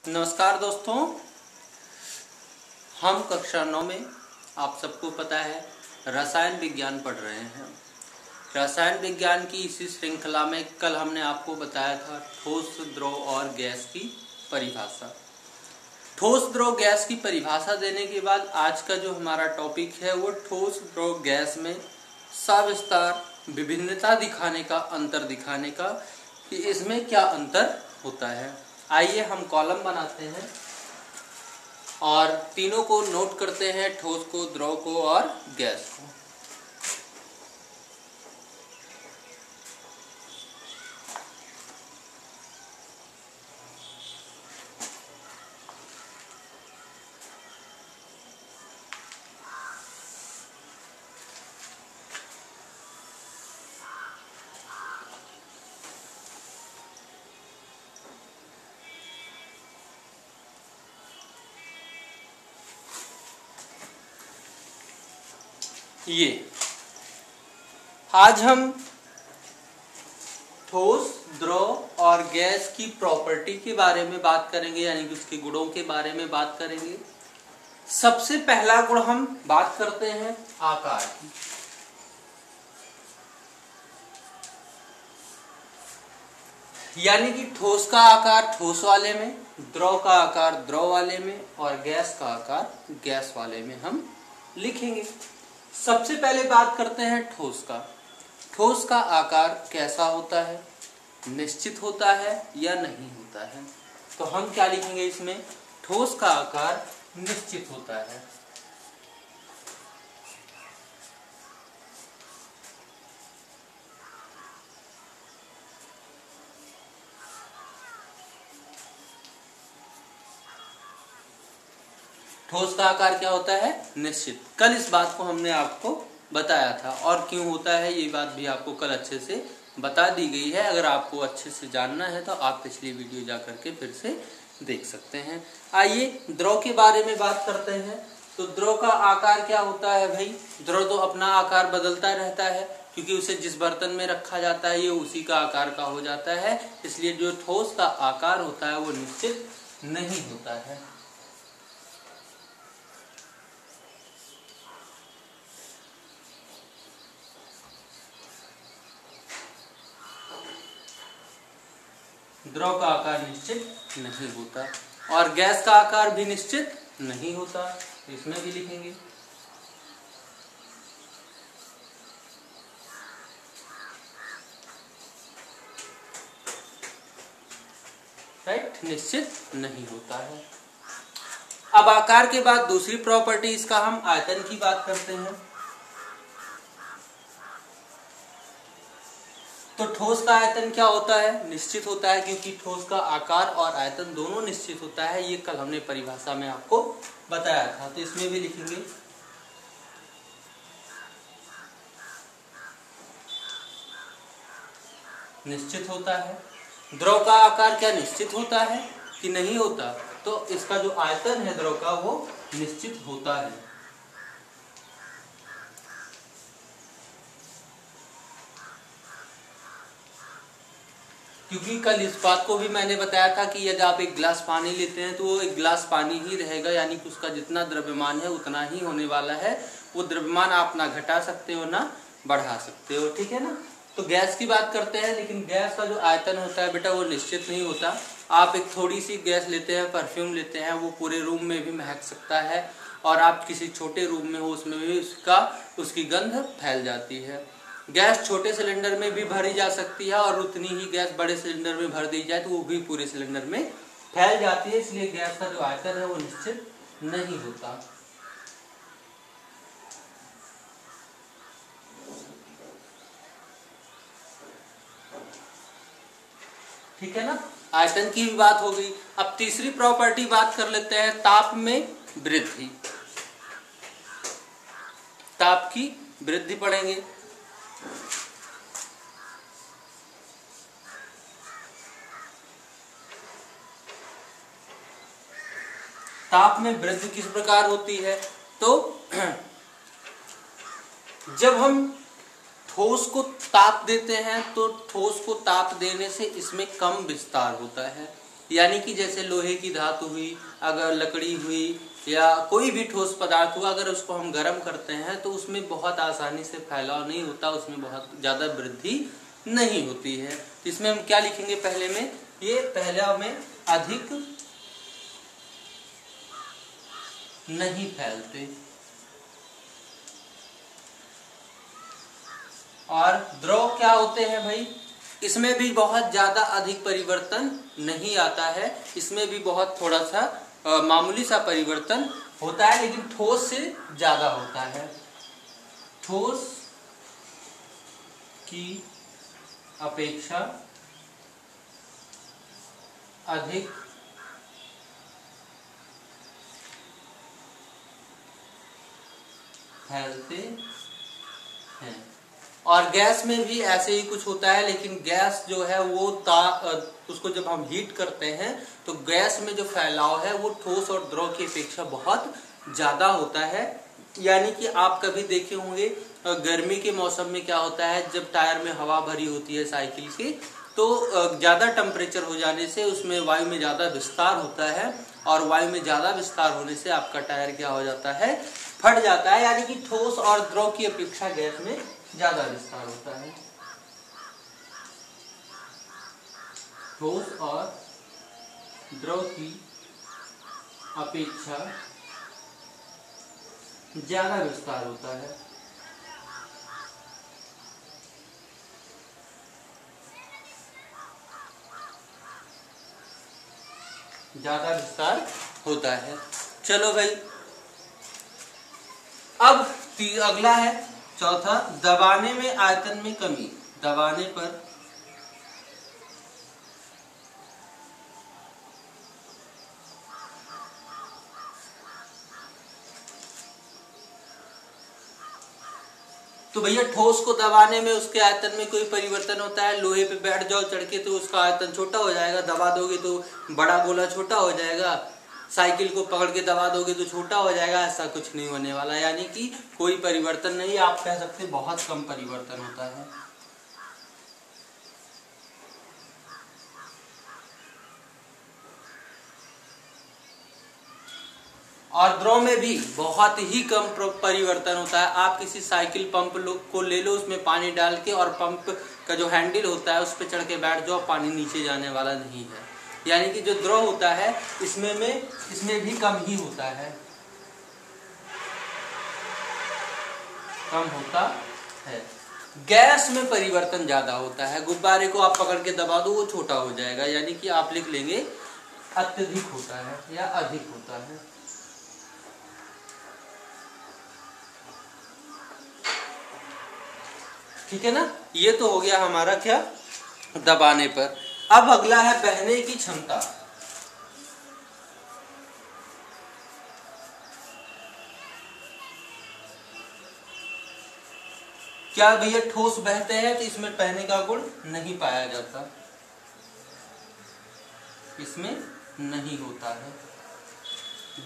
नमस्कार दोस्तों, हम कक्षा 9 में आप सबको पता है रसायन विज्ञान पढ़ रहे हैं। रसायन विज्ञान की इसी श्रृंखला में कल हमने आपको बताया था ठोस, द्रव और गैस की परिभाषा। ठोस, द्रव, गैस की परिभाषा देने के बाद आज का जो हमारा टॉपिक है वो ठोस, द्रव, गैस में सविस्तार विभिन्नता दिखाने का, अंतर दिखाने का कि इसमें क्या अंतर होता है। आइए हम कॉलम बनाते हैं और तीनों को नोट करते हैं, ठोस को, द्रव को और गैस को। ये आज हम ठोस, द्रव और गैस की प्रॉपर्टी के बारे में बात करेंगे, यानी कि उसके गुणों के बारे में बात करेंगे। सबसे पहला गुण हम बात करते हैं आकार की। यानी कि ठोस का आकार ठोस वाले में, द्रव का आकार द्रव वाले में और गैस का आकार गैस वाले में हम लिखेंगे। सबसे पहले बात करते हैं ठोस का। ठोस का आकार कैसा होता है, निश्चित होता है या नहीं होता है? तो हम क्या लिखेंगे इसमें? ठोस का आकार निश्चित होता है। ठोस का आकार क्या होता है? निश्चित। कल इस बात को हमने आपको बताया था और क्यों होता है ये बात भी आपको कल अच्छे से बता दी गई है। अगर आपको अच्छे से जानना है तो आप पिछली वीडियो जा करके फिर से देख सकते हैं। आइए द्रव के बारे में बात करते हैं। तो द्रव का आकार क्या होता है भाई? द्रव तो अपना आकार बदलता रहता है, क्योंकि उसे जिस बर्तन में रखा जाता है ये उसी का आकार का हो जाता है। इसलिए जो ठोस का आकार होता है वो निश्चित नहीं होता है। द्रव का आकार निश्चित नहीं होता और गैस का आकार भी निश्चित नहीं होता। इसमें भी लिखेंगे राइट, निश्चित नहीं होता है। अब आकार के बाद दूसरी प्रॉपर्टी इसका हम आयतन की बात करते हैं। तो ठोस का आयतन क्या होता है? निश्चित होता है, क्योंकि ठोस का आकार और आयतन दोनों निश्चित होता है। ये कल हमने परिभाषा में आपको बताया था। तो इसमें भी लिखेंगे निश्चित होता है। द्रव का आकार क्या निश्चित होता है कि नहीं होता? तो इसका जो आयतन है द्रव का वो निश्चित होता है। क्योंकि कल इस बात को भी मैंने बताया था कि यदि आप एक गिलास पानी लेते हैं तो वो एक गिलास पानी ही रहेगा, यानी कि उसका जितना द्रव्यमान है उतना ही होने वाला है। वो द्रव्यमान आप ना घटा सकते हो ना बढ़ा सकते हो, ठीक है ना। तो गैस की बात करते हैं, लेकिन गैस का जो आयतन होता है बेटा वो निश्चित नहीं होता। आप एक थोड़ी सी गैस लेते हैं, परफ्यूम लेते हैं, वो पूरे रूम में भी महक सकता है और आप किसी छोटे रूम में हो उसमें भी उसकी गंध फैल जाती है। गैस छोटे सिलेंडर में भी भरी जा सकती है और उतनी ही गैस बड़े सिलेंडर में भर दी जाए तो वो भी पूरे सिलेंडर में फैल जाती है। इसलिए गैस का जो आयतन है वो निश्चित नहीं होता। ठीक है ना, आयतन की भी बात हो गई। अब तीसरी प्रॉपर्टी बात कर लेते हैं, ताप में वृद्धि। ताप की वृद्धि पढ़ेंगे। ताप में वृद्धि किस प्रकार होती है? तो जब हम ठोस को ताप देते हैं तो ठोस को ताप देने से इसमें कम विस्तार होता है। यानी कि जैसे लोहे की धातु हुई, अगर लकड़ी हुई या कोई भी ठोस पदार्थ हुआ, अगर उसको हम गर्म करते हैं तो उसमें बहुत आसानी से फैलाव नहीं होता, उसमें बहुत ज़्यादा वृद्धि नहीं होती है। तो इसमें हम क्या लिखेंगे पहले में, ये पहला में अधिक नहीं फैलते, और द्रव क्या होते हैं भाई, इसमें भी बहुत ज्यादा अधिक परिवर्तन नहीं आता है, इसमें भी बहुत थोड़ा सा मामूली सा परिवर्तन होता है, लेकिन ठोस से ज्यादा होता है। ठोस की अपेक्षा अधिक फैलते हैं। और गैस में भी ऐसे ही कुछ होता है, लेकिन गैस जो है वो उसको जब हम हीट करते हैं तो गैस में जो फैलाव है वो ठोस और द्रव की अपेक्षा बहुत ज्यादा होता है। यानी कि आप कभी देखे होंगे गर्मी के मौसम में क्या होता है, जब टायर में हवा भरी होती है साइकिल की, तो ज्यादा टेम्परेचर हो जाने से उसमें वायु में ज्यादा विस्तार होता है, और वायु में ज्यादा विस्तार होने से आपका टायर क्या हो जाता है, फट जाता है। यानी कि ठोस और द्रव की अपेक्षा गैस में ज्यादा विस्तार होता है। ठोस और द्रव की अपेक्षा ज्यादा विस्तार होता है। ज्यादा विस्तार होता है। चलो भाई, अब अगला है चौथा, दबाने में आयतन में कमी। दबाने पर तो भैया ठोस को दबाने में उसके आयतन में कोई परिवर्तन होता है। लोहे पे बैठ जाओ चढ़ के तो उसका आयतन छोटा हो जाएगा, दबा दोगे तो बड़ा गोला छोटा हो जाएगा, साइकिल को पकड़ के दबा दोगे तो छोटा हो जाएगा। ऐसा कुछ नहीं होने वाला, यानी कि कोई परिवर्तन नहीं, आप कह सकते बहुत कम परिवर्तन होता है। और द्रव में भी बहुत ही कम परिवर्तन होता है। आप किसी साइकिल पंप को ले लो, उसमें पानी डाल के, और पंप का जो हैंडल होता है उस पर चढ़ के बैठ जाओ, पानी नीचे जाने वाला नहीं है। यानी कि जो द्रव होता है इसमें भी कम ही होता है, कम होता है। गैस में परिवर्तन ज्यादा होता है। गुब्बारे को आप पकड़ के दबा दो वो छोटा हो जाएगा, यानी कि आप लिख लेंगे अत्यधिक होता है या अधिक होता है। ठीक है ना, ये तो हो गया हमारा क्या, दबाने पर। अब अगला है बहने की क्षमता। क्या भैया ठोस बहते हैं तो इसमें बहने का गुण नहीं पाया जाता, इसमें नहीं होता है।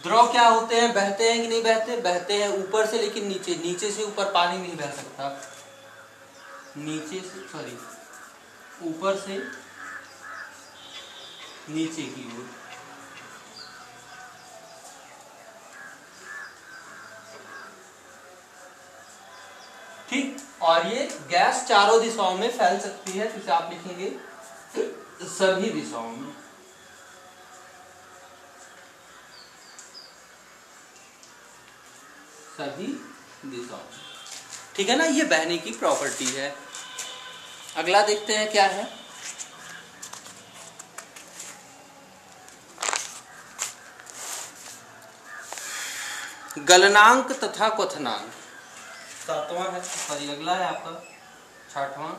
द्रव क्या होते हैं, बहते हैं कि नहीं बहते, बहते हैं ऊपर से, लेकिन नीचे, नीचे से ऊपर पानी नहीं बह सकता, नीचे से सॉरी ऊपर से नीचे की ओर। ठीक, और ये गैस चारों दिशाओं में फैल सकती है, तो इसे आप लिखेंगे सभी दिशाओं में। सभी दिशाओं में, ठीक है ना, ये बहने की प्रॉपर्टी है। अगला देखते हैं क्या है, गलनांक तथा क्वथनांक। सातवां है, सॉरी अगला है आपका छठवां।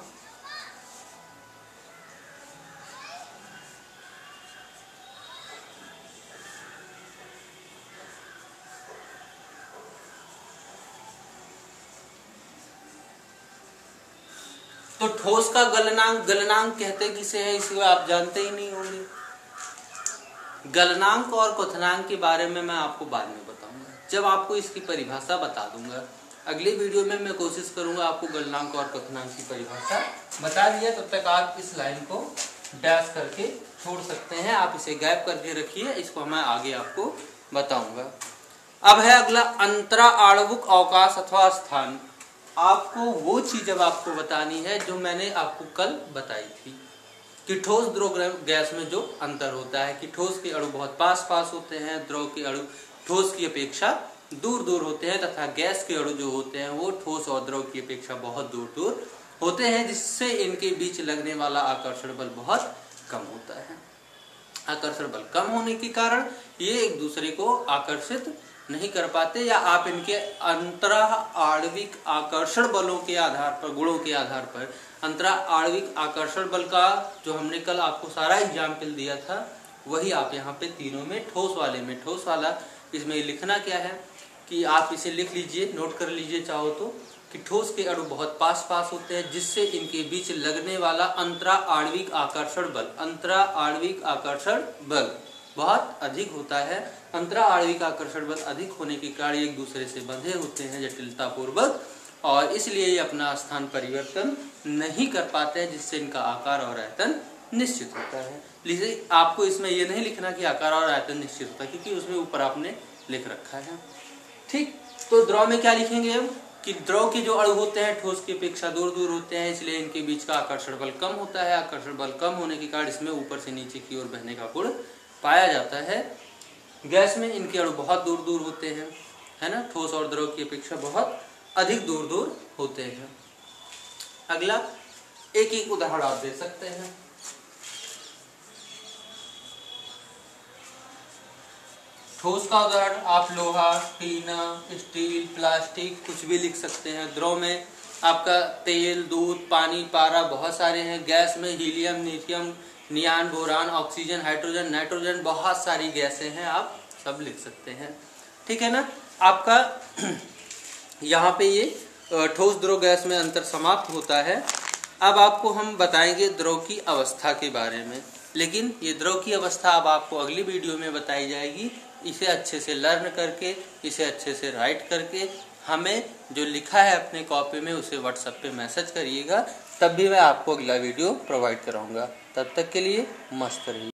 तो ठोस का गलनांक, गलनांक कहते किसे है, इसको आप जानते ही नहीं होंगे। गलनांक और क्वथनांक के बारे में मैं आपको बाद में बताऊंगा, जब आपको इसकी परिभाषा बता दूंगा। अगली वीडियो में मैं कोशिश करूंगा आपको गलनांक और क्वथनांक की परिभाषा बता दिया। तब तक आप इस लाइन को डैश करके छोड़ सकते हैं, आप इसे गैप करके रखिए, इसको मैं आगे आपको बताऊंगा। अब है अगला अंतरा आणविक अवकाश अथवा स्थान। आपको वो चीज अब आपको बतानी है जो मैंने आपको कल बताई थी कि ठोस द्रव गैस में जो अंतर होता है कि ठोस के अणु बहुत पास पास होते हैं, द्रव के अणु ठोस की अपेक्षा दूर दूर होते हैं, तथा गैस के अणु जो होते हैं वो ठोस और द्रव की अपेक्षा बहुत दूर दूर होते हैं, जिससे इनके बीच लगने वाला आकर्षण बल बहुत कम होता है। आकर्षण बल कम होने के कारण ये एक दूसरे को आकर्षित नहीं कर पाते, या आप इनके अंतरा आणविक आकर्षण बलों के आधार पर, गुणों के आधार पर अंतरा आणविक आकर्षण बल का जो हमने कल आपको सारा एग्जाम्पल दिया था वही आप यहाँ पे तीनों में ठोस वाले में, ठोस वाला इसमें लिखना क्या है कि आप इसे लिख लीजिए, नोट कर लीजिए चाहो तो, कि ठोस के अणु बहुत पास पास होते हैं जिससे इनके बीच लगने वाला अंतरा आणविक आकर्षण बल, अंतरा आणविक आकर्षण बल बहुत अधिक होता है। अंतरा आणविक आकर्षण बल अधिक होने के कारण एक दूसरे से बंधे होते हैं जटिलता पूर्वक, और इसलिए ये अपना स्थान परिवर्तन नहीं कर पाते हैं, जिससे इनका आकार और आयतन निश्चित होता है। इसलिए आपको इसमें ये नहीं लिखना कि आकार और आयतन निश्चित होता है, क्योंकि उसमें ऊपर आपने लिख रखा है। ठीक, तो द्रव में क्या लिखेंगे हम कि द्रव के जो अणु होते हैं ठोस की अपेक्षा दूर दूर होते हैं, इसलिए इनके बीच का आकर्षण बल कम होता है। आकर्षण बल कम होने के कारण इसमें ऊपर से नीचे की ओर बहने का गुण पाया जाता है। गैस में इनके अणु बहुत दूर दूर होते हैं, है ना, ठोस और द्रव की अपेक्षा बहुत अधिक दूर दूर होते हैं। अगला एक एक उदाहरण आप दे सकते हैं। ठोस का उदाहरण आप लोहा, टीना, स्टील, प्लास्टिक कुछ भी लिख सकते हैं। द्रव में आपका तेल, दूध, पानी, पारा बहुत सारे हैं। गैस में हीलियम, नीथियम, neon, boron, oxygen, hydrogen, nitrogen, बहुत सारी गैसें हैं, आप सब लिख सकते हैं। ठीक है ना। आपका यहाँ पे ये ठोस द्रव गैस में अंतर समाप्त होता है। अब आपको हम बताएंगे द्रव की अवस्था के बारे में, लेकिन ये द्रव की अवस्था अब आपको अगली वीडियो में बताई जाएगी। इसे अच्छे से लर्न करके, इसे अच्छे से राइट करके हमें जो लिखा है अपने कॉपी में उसे व्हाट्सएप पे मैसेज करिएगा, तब भी मैं आपको अगला वीडियो प्रोवाइड कराऊंगा। तब तक के लिए मस्त रहिए।